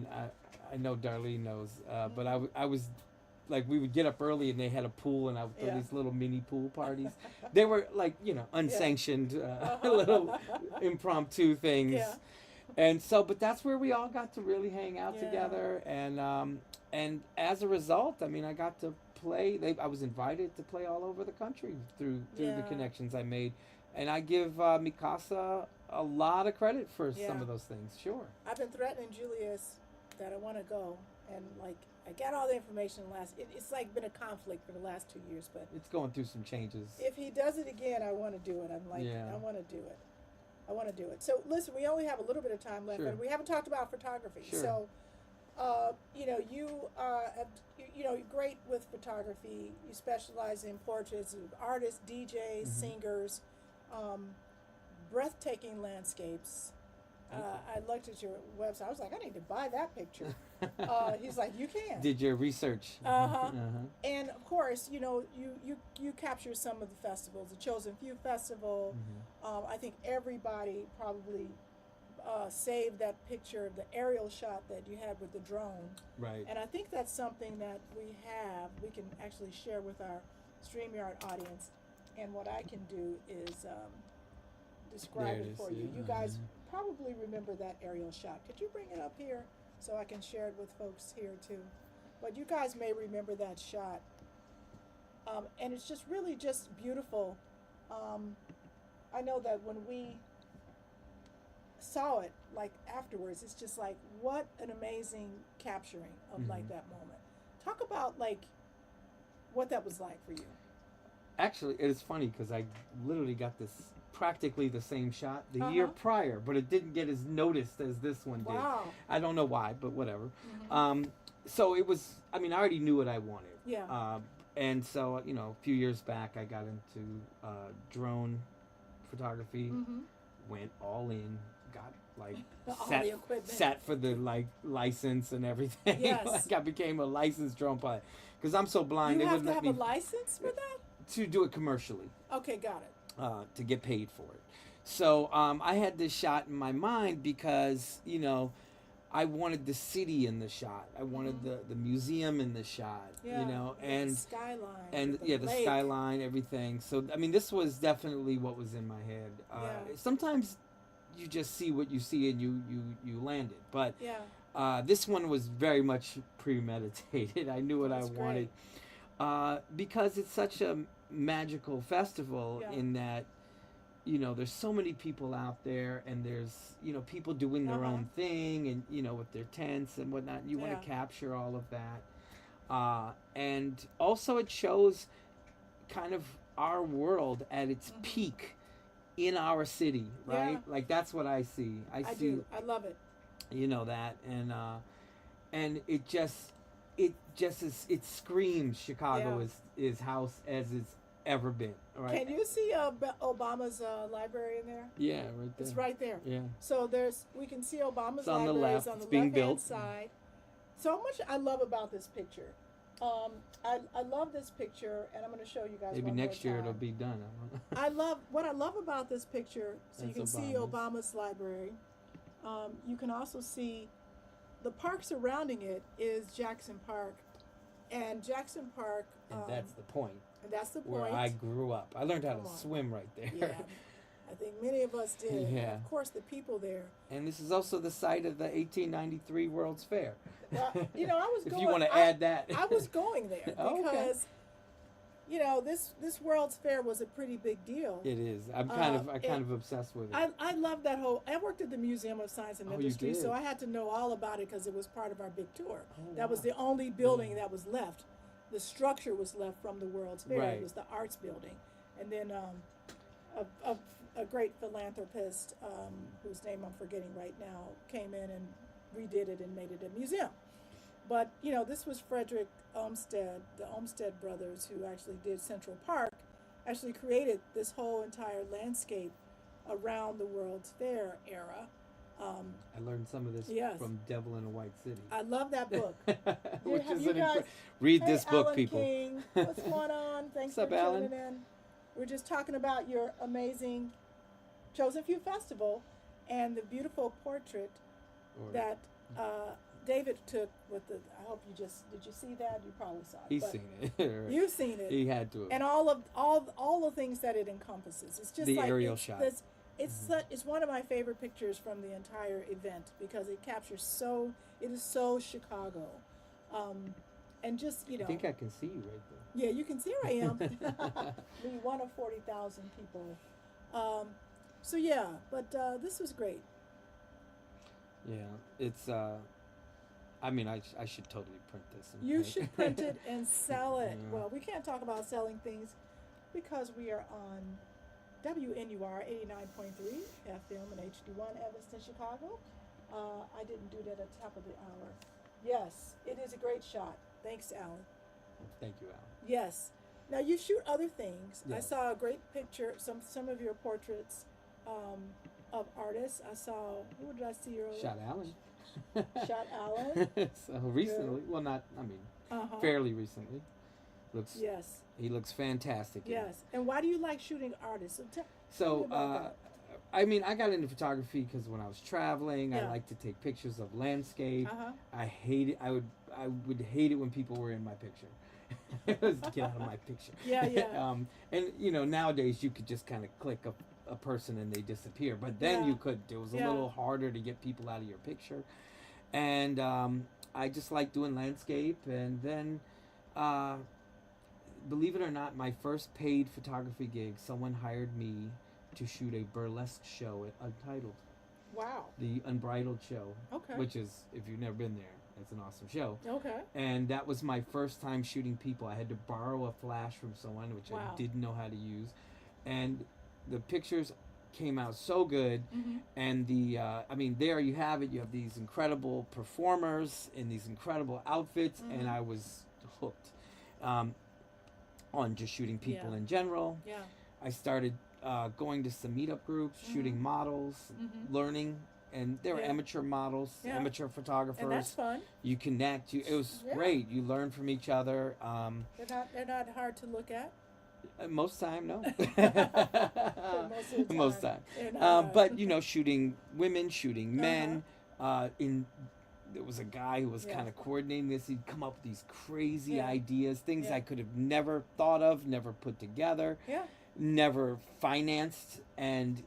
I know Darlene knows, but I was... we would get up early and they had a pool, and I would throw these little mini pool parties. They were unsanctioned, little impromptu things. Yeah. And so, but that's where we all got to really hang out together. And as a result, I mean, I got to play. I was invited to play all over the country through the connections I made. And I give Mikasa a lot of credit for some of those things. Sure. I've been threatening Julius that I want to go, and I got all the information it's been a conflict for the last 2 years, but it's going through some changes. if he does it again, I want to do it. I want to do it. I want to do it. So listen, we only have a little bit of time left, and we haven't talked about photography. Sure. So, you're great with photography. You specialize in portraits of artists, DJs, singers, breathtaking landscapes. I looked at your website. I was like, I need to buy that picture. He's like, you can. Did your research. And of course, you capture some of the festivals, the Chosen Few Festival. I think everybody probably saved that picture of the aerial shot that you had with the drone. Right. And I think that's something that we can actually share with our StreamYard audience. And what I can do is describe it for you. You guys probably remember that aerial shot. Could you bring it up here so I can share it with folks here too? But you guys may remember that shot. And it's just really just beautiful. I know that when we saw it afterwards, it's just what an amazing capturing of that moment. Talk about what that was like for you. Actually, it is funny because I literally got this practically the same shot the year prior, but it didn't get as noticed as this one did. Wow. I don't know why, but whatever. So it was, I already knew what I wanted. Yeah. And so, a few years back, I got into drone photography, went all in, got all the equipment. sat for the license and everything. Yes. I became a licensed drone pilot because I'm so blind. You they have wouldn't to let have me a license for that? to do it commercially. Okay, got it. To get paid for it. So I had this shot in my mind because, I wanted the city in the shot. I wanted the museum in the shot, and the skyline. And the lake. skyline, everything. So, this was definitely what was in my head. Sometimes you just see what you see and you land it. But this one was very much premeditated. I knew what I wanted. Because it's such a magical festival in that there's so many people out there, and there's people doing their own thing, and with their tents and whatnot. You want to capture all of that, and also it shows kind of our world at its peak in our city, right? Yeah. Like that's what I see. I see. do. I love it. That, and it just is, it screams Chicago is house as it's ever been. Right? Can you see Obama's library in there? Yeah, right there. It's right there. Yeah. So we can see Obama's It's on the library left. is on the It's being left hand built. side. So much I love about this picture. I love this picture, and I'm going to show you guys. Maybe one next more year time. it'll be done. What I love about this picture. So That's you can see Obama's library. You can also see the park surrounding it is Jackson Park, and Jackson Park. And that's the point. And that's the Where point. I grew up. I learned how Come to on. swim right there. Yeah, I think many of us did. Yeah. Of course, the people there. And this is also the site of the 1893 World's Fair. I was If going. you want to add that. I was going there Oh, okay. because this World's Fair was a pretty big deal. It is. I'm kind of obsessed with it. I love that whole. I worked at the Museum of Science and Oh, you Industry, so did? I had to know all about it because it was part of our big tour. Oh, That was wow. the only building that was left. The structure was left from the World's Fair. Right. It was the arts building, and then a great philanthropist whose name I'm forgetting right now came in and redid it and made it a museum. But this was Frederick Olmsted, the Olmsted brothers, who actually did Central Park, actually created this whole entire landscape around the World's Fair era. I learned some of this Yes. from Devil in a White City. I love that book. Which have is you an guys- read Hey, this book, Alan people. King, what's going on? Thanks What's for up, Alan? tuning in. We're just talking about your amazing Chosen Few Festival and the beautiful portrait Or- that David took with the. I hope did you see that? You probably saw it. He's but seen it. You've seen it. He had to. And all the things that it encompasses. It's just The like aerial it's, shot. this- It's one of my favorite pictures from the entire event because it captures it is so Chicago, and just I think I can see you right there. yeah, you can see where I am. Me, one of 40,000 people. So yeah, but this was great. Yeah, it's. I mean, I should totally print this. And You paint. should print it and sell it. Yeah. Well, we can't talk about selling things because we are on WNUR 89.3 FM and HD1 Evanston, Chicago. I didn't do that at the top of the hour. Yes, it is a great shot. Thanks, Alan. Thank you, Al. Yes. Now you shoot other things. I Yes. saw a great picture, some of your portraits of artists. I saw, who did I see earlier? Shot Alan. Shot Alan. So recently, well, not. I mean, Uh-huh. fairly recently. Looks. Yes. He looks fantastic. in it. Yes. And why do you like shooting artists? Tell me So, about I mean, I got into photography because when I was traveling, I Yeah. like to take pictures of landscape. Uh-huh. I hate it. I would hate it when people were in my picture. It was, get out of my picture. Yeah, yeah. And nowadays you could just kind of click a person and they disappear. But then Yeah. you could. It was a Yeah. little harder to get people out of your picture. And I just like doing landscape. And then, believe it or not, my first paid photography gig, someone hired me to shoot a burlesque show at Untitled, Wow. the Unbridled show, Okay. which is, if you've never been there, it's an awesome show. Okay. And that was my first time shooting people. I had to borrow a flash from someone, which Wow. I didn't know how to use. And the pictures came out so good. Mm-hmm. And there you have it. You have these incredible performers in these incredible outfits. Mhm. And I was hooked on just shooting people Yeah. in general. Yeah. I started going to some meetup groups, shooting models, Mhm. learning. And there were Yeah. amateur models, Yeah. amateur photographers. And that's fun. You connect. It was Yeah. great. You learn from each other. They're not hard to look at. Most time, no. Most of the Most time. time. They're not But hard. shooting women, shooting men. There was a guy who was Yeah. kind of coordinating this. He'd come up with these crazy Yeah. ideas, things Yeah. I could have never thought of, never put together, Yeah. never financed. And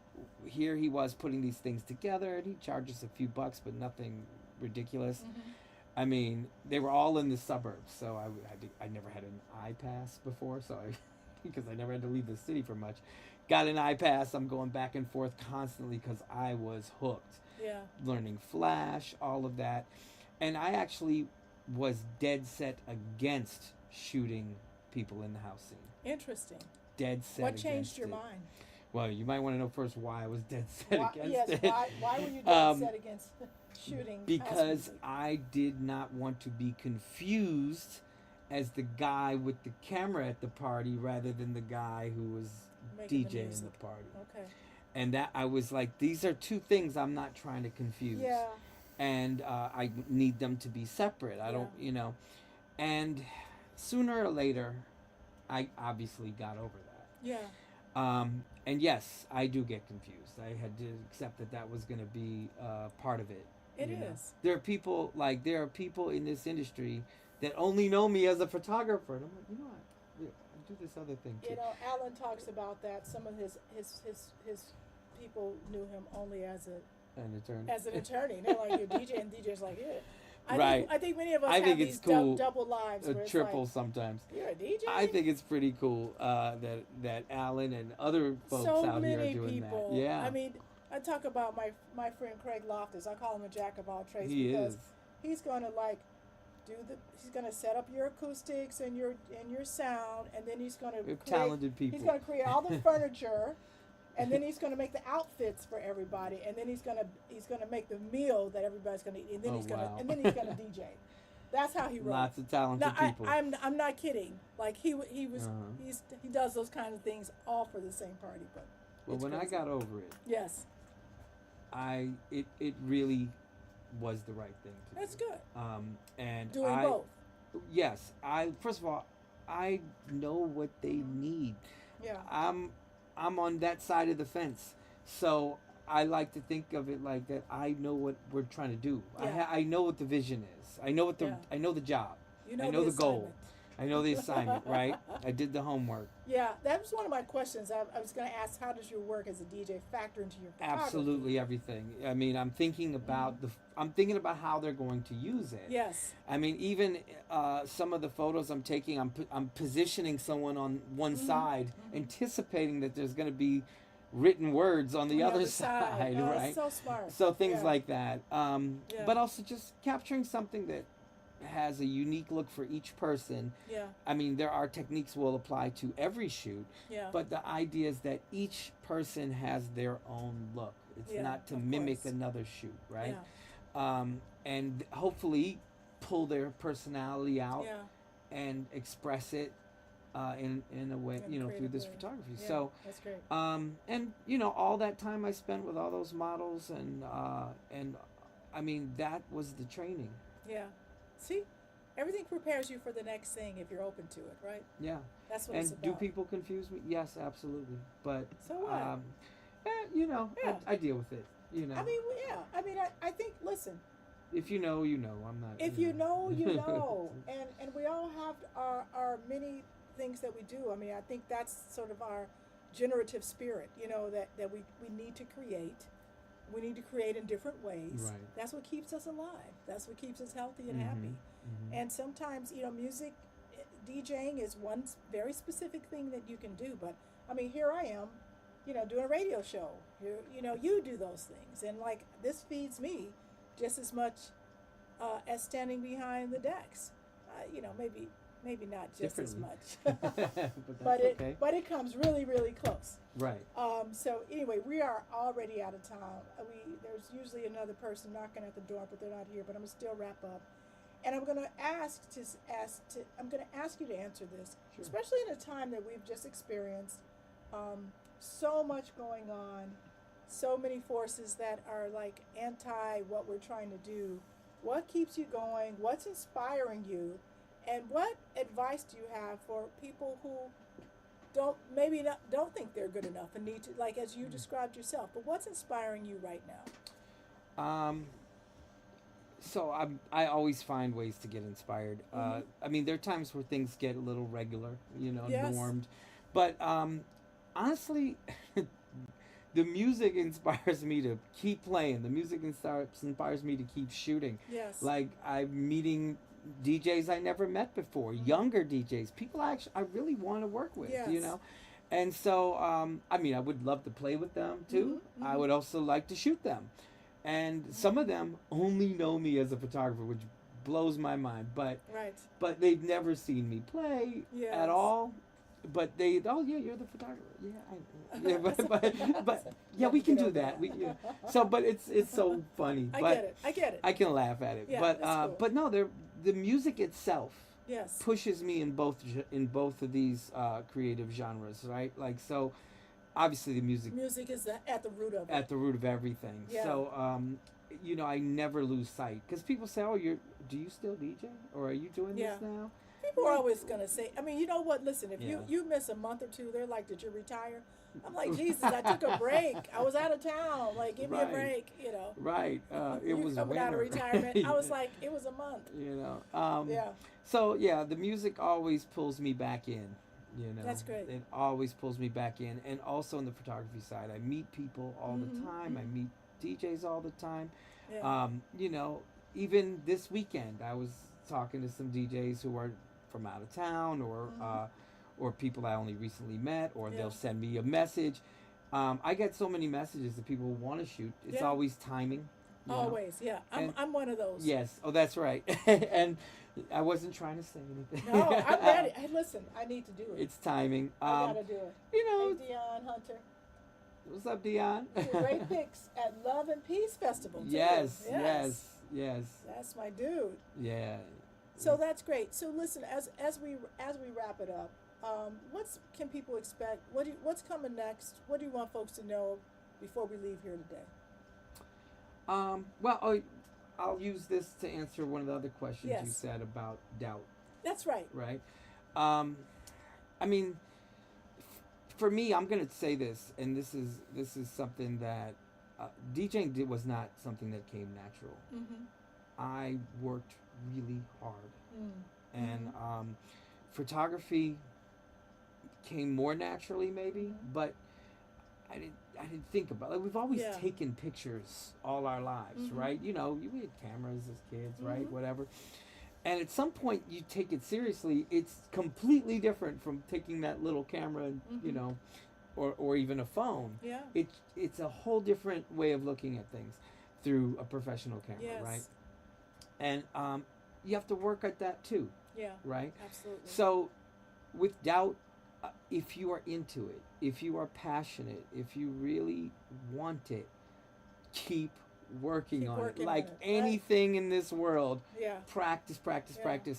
here he was putting these things together, and he charges a few bucks, but nothing ridiculous. Mhm. I mean, they were all in the suburbs, so I never had an I pass before, so because I never had to leave the city for much. got an iPass. I'm going back and forth constantly because I was hooked. Yeah. Learning Flash, all of that. And I actually was dead set against shooting people in the house scene. Interesting. Dead set What against changed your it. mind? Well, you might want to know first why I was dead set Why, against yes, it. why were you dead set against shooting? Because house I did not want to be confused as the guy with the camera at the party rather than the guy who was Making the DJing music. the party. Okay. And that I was like, these are two things I'm not trying to confuse. Yeah. And I need them to be separate. I don't, and sooner or later, I obviously got over that. Yeah. And yes, I do get confused. I had to accept that was going to be part of it. It you know. is. There are people in this industry that only know me as a photographer. And I'm like, you know what? I do this other thing too. You know, Alan talks about that. Some of his people knew him only as An attorney. an attorney. They're like, you're DJ, and DJ's like, yeah. Right. I think many of us I have think these it's cool. double lives. A Where it's triple like, sometimes. you're a DJ. I think it's pretty cool that Alan and other folks so out here many are doing people. that. Yeah. I mean, I talk about my friend Craig Loftus. I call him a jack of all trades He because is. he's going to he's going to set up your acoustics and your sound, and then he's going to create Talented people. He's going to create all the furniture, and then he's going to make the outfits for everybody, and then he's going to make the meal that everybody's going to eat, and then Oh, he's going to DJ. That's how he rolls. Lots of talented No, people. I'm not kidding. Like he was Uh-huh. he does those kind of things all for the same party. But Well, it's when crazy. I got over it, Yes, it really was the right thing to that's do. good. And Doing both. Yes, first of all, I know what they need. Yeah. I'm on that side of the fence, so I like to think of it like that. I know what we're trying to do. Yeah. I know what the vision is. I know what Yeah. I know the job. You know I know the goal. assignment. I know the assignment. Right? I did the homework. Yeah, that was one of my questions. I was going to ask, how does your work as a DJ factor into your photography? Absolutely everything. I mean, I'm thinking about I'm thinking about how they're going to use it. Yes. I mean, even some of the photos I'm taking, I'm positioning someone on one side, anticipating that there's going to be written words on the other side, Oh, right? So smart. So things Yeah. like that. Yeah. But also just capturing something that has a unique look for each person. Yeah. I mean, there are techniques we'll apply to every shoot, Yeah. but the idea is that each person has their own look. It's Yeah, not to of mimic course. another shoot, right? Yeah. And hopefully pull their personality out Yeah. and express it in a way, In a through creative this way. photography. Yeah, So, that's great. and all that time I spent with all those models and I mean, that was the training. Yeah. See, everything prepares you for the next thing if you're open to it, right? Yeah. That's what it's And about. do people confuse me? Yes, absolutely. But So what? Yeah. I deal with it. I mean, yeah. I mean, I think. Listen, If you know, you know. I'm not. if you know, you know, and we all have our many things that we do. I mean, I think that's sort of our generative spirit. That we need to create. We need to create in different ways. Right. That's what keeps us alive. That's what keeps us healthy and happy. And sometimes, music, DJing is one very specific thing that you can do. But I mean, here I am, doing a radio show. You do those things, and like this feeds me just as much as standing behind the decks. Maybe not just as much, but that's okay. but it comes really, really close. Right. So anyway, we are already out of time. There's usually another person knocking at the door, but they're not here. But I'm gonna still wrap up, and I'm gonna ask you to answer this, Sure. especially in a time that we've just experienced. So much going on, so many forces that are like anti what we're trying to do. What keeps you going? What's inspiring you? And what advice do you have for people who don't think they're good enough and need to, like as you described yourself? But what's inspiring you right now? So I always find ways to get inspired. I mean, there are times where things get a little regular, Yes. normed. But honestly, the music inspires me to keep playing. The music inspires me to keep shooting. Yes. Like I'm meeting DJs I never met before, younger DJs, people I really want to work with, Yes. And so, I mean, I would love to play with them too. Mhm, I mhm. would also like to shoot them. And some of them only know me as a photographer, which blows my mind. Right. But they've never seen me play at Yes. all. But they, oh yeah, you're the photographer. Yeah, yeah, but You yeah, have we to can get do over that. We yeah. So, but it's so funny. I But get it. I get it. I can laugh at it. Yeah, But that's cool. but no, the music itself Yes. pushes me in both of these creative genres, right? Like so, obviously the music Music is at the root of it. at the root of everything. Yeah. So you know, I never lose sight because people say, "Oh, do you still DJ or are you doing Yeah. this now?" People are always gonna say. I mean, you know what? Listen, if Yeah. you miss a month or two, they're like, "Did you retire?" I'm like, "Jesus, I took a break. I was out of town. Like, give me a Right. break." You know. Right. It You was coming out of winter. retirement. I was like, it was a month. you know. Yeah. So yeah, the music always pulls me back in. You know, That's great. It always pulls me back in, and also on the photography side, I meet people all Mhm, the time. I mhm. meet DJs all the time. Yeah. You know, even this weekend, I was talking to some DJs who are from out of town, or people I only recently met, or Yeah. they'll send me a message. I get so many messages that people want to shoot. It's Yeah. always timing. You know? Always. Yeah. And- I'm one of those. Yes. Oh, that's right. And I wasn't trying to say anything. No, I'm ready. Hey, listen, I need to do it. It's timing. I gotta do it. You know, Hey, Dion Hunter. what's up, Dion? Great pics at Love and Peace Festival. Too. Yes. That's my dude. Yeah. So that's great. So listen, as we wrap it up, can people expect? What's coming next? What do you want folks to know before we leave here today? Well, I'll use this to answer one of the other questions you Yes. said about doubt, That's right. right? I mean, for me, I'm gonna say this, and this is something that DJing was not something that came natural. Mm-hmm. I worked really hard, Mm. and photography came more naturally, maybe, Mhm. but I didn't think about it. Like, we've always Yeah. taken pictures all our lives, Mhm. right? You know, we had cameras as kids, right? Mhm. Whatever. And at some point, you take it seriously. It's completely different from taking that little camera, you Mhm. know, or even a phone. Yeah. It's a whole different way of looking at things through a professional camera, Yes. right? And you have to work at that too, Yeah. right? Absolutely. So, with doubt, if you are into it, if you are passionate, if you really want it, keep working Keep on working it. on Like it, right? anything in this world, Yeah. practice, Yeah.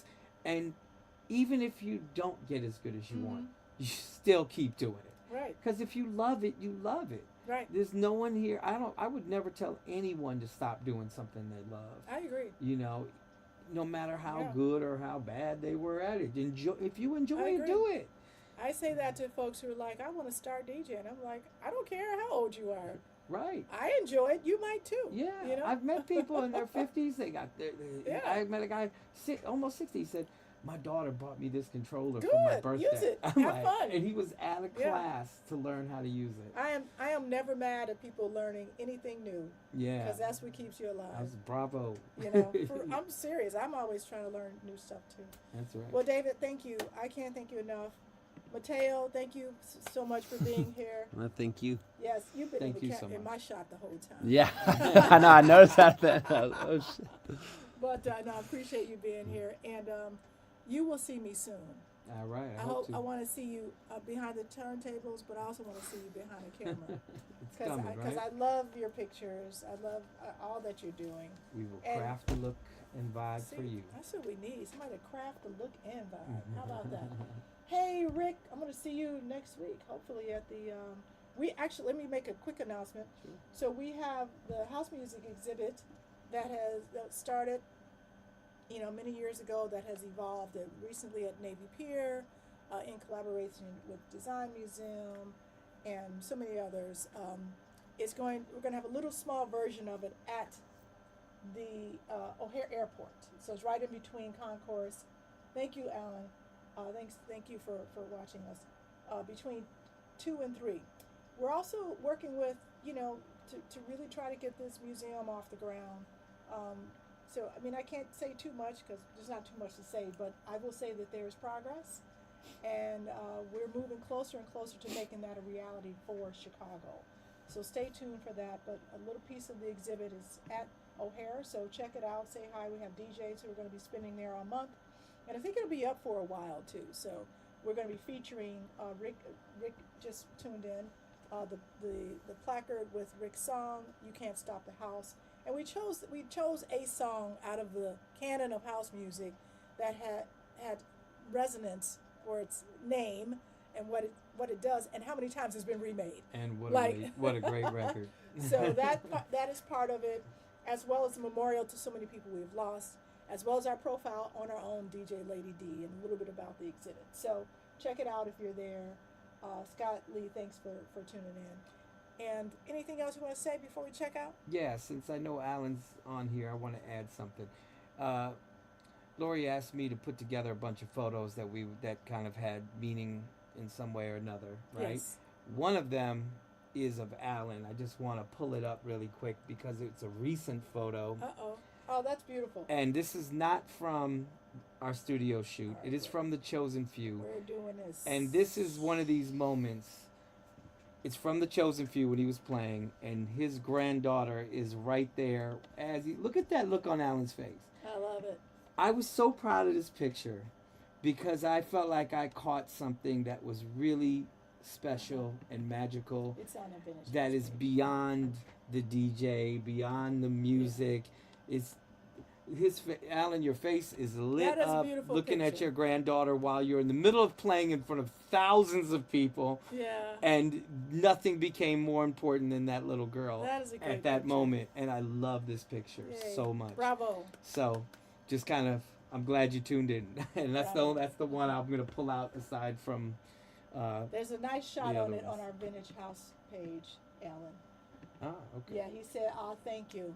and even if you don't get as good as you want, Mhm. you still keep doing it. Right. Because if you love it, you love it. Right. There's no one here. I would never tell anyone to stop doing something they love. I agree. You know, no matter how Yeah. good or how bad they were at it. Enjoy if you enjoy I it, agree. do it. I say that to folks who are like, I want to start DJing. I'm like, I don't care how old you are. Right. I enjoy it. You might too. Yeah. You know? I've met people in their 50s. They got Yeah. I met a guy almost 60. He said, "My daughter bought me this controller for my Good. birthday." Use it. I'm Have fun. And he was out of Yeah. class to learn how to use it. I am never mad at people learning anything new Yeah. because that's what keeps you I alive. was bravo. You know, I'm serious. I'm always trying to learn new stuff too. That's right. Well, David, thank you. I can't thank you enough. Mateo, thank you so much for being here. Well, thank you. Yes, you've been Thank you so in much. my shot the whole time. Yeah, I know. I noticed that. Oh, shit. But no, I appreciate you being here, and you will see me soon. All right. I I hope hope to. I want to see you behind the turntables, but I also want to see you behind the camera It's because coming, right? I love your pictures. I love all that you're doing. We will and- craft the look and vibe See, for you. that's what we need. Somebody to craft the look and vibe. How about that? Hey, Rick, I'm going to see you next week, hopefully at the. Let me make a quick announcement. Sure. So we have the house music exhibit that started, many years ago, that has evolved recently at Navy Pier, in collaboration with Design Museum and so many others. We're going to have a little small version of it at the O'Hare Airport. So it's right in between concourse. Thank you, Alan. Thank you for watching us. Between 2 and 3. We're also working with, to really try to get this museum off the ground. I can't say too much because there's not too much to say, but I will say that there is progress. and we're moving closer and closer to making that a reality for Chicago. So stay tuned for that. But a little piece of the exhibit is at O'Hare, so check it out. Say hi. We have DJs who are going to be spending there all month, and I think it'll be up for a while too. So we're going to be featuring Rick. Rick just tuned in. The placard with Rick's song "You Can't Stop the House," and we chose a song out of the canon of house music that had resonance for its name and what it does and how many times it's been remade. And Like- what a great record. So that is part of it, as well as a memorial to so many people we've lost, as well as our profile on our own DJ Lady D and a little bit about the exhibit. So check it out if you're there. Scott Lee, thanks for tuning in. And anything else you want to say before we check out? Yeah, since I know Alan's on here, I want to add something. Lori asked me to put together a bunch of photos that kind of had meaning in some way or another, right? Yes. One of them is of Alan. I just want to pull it up really quick because it's a recent photo. Uh-oh. Oh, that's beautiful. And this is not from our studio shoot. It is from The Chosen Few. We're doing this. And this is one of these moments. It's from The Chosen Few when he was playing, and his granddaughter is right there. Look at that look on Alan's face. I love it. I was so proud of this picture because I felt like I caught something that was really special and magical. It's on a vintage. That is beyond the DJ, beyond the music. It's Alan, your face is lit That is a up beautiful looking at picture. your granddaughter while you're in the middle of playing in front of thousands of people. Yeah. And nothing became more important than that little girl That is a great at that picture. moment. And I love this picture Yay. so much. Bravo. So, just kind of, I'm glad you tuned in, and that's Bravo. the one I'm gonna pull out aside from. There's a nice shot The on other it on ones. our vintage house page, Alan. Okay. Yeah, he said, thank you.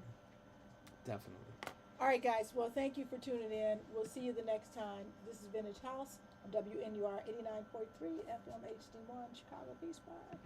Definitely. All right, guys. Well, thank you for tuning in. We'll see you the next time. This is Vintage House on WNUR 89.3 FM HD1 Chicago. Peace. Bye.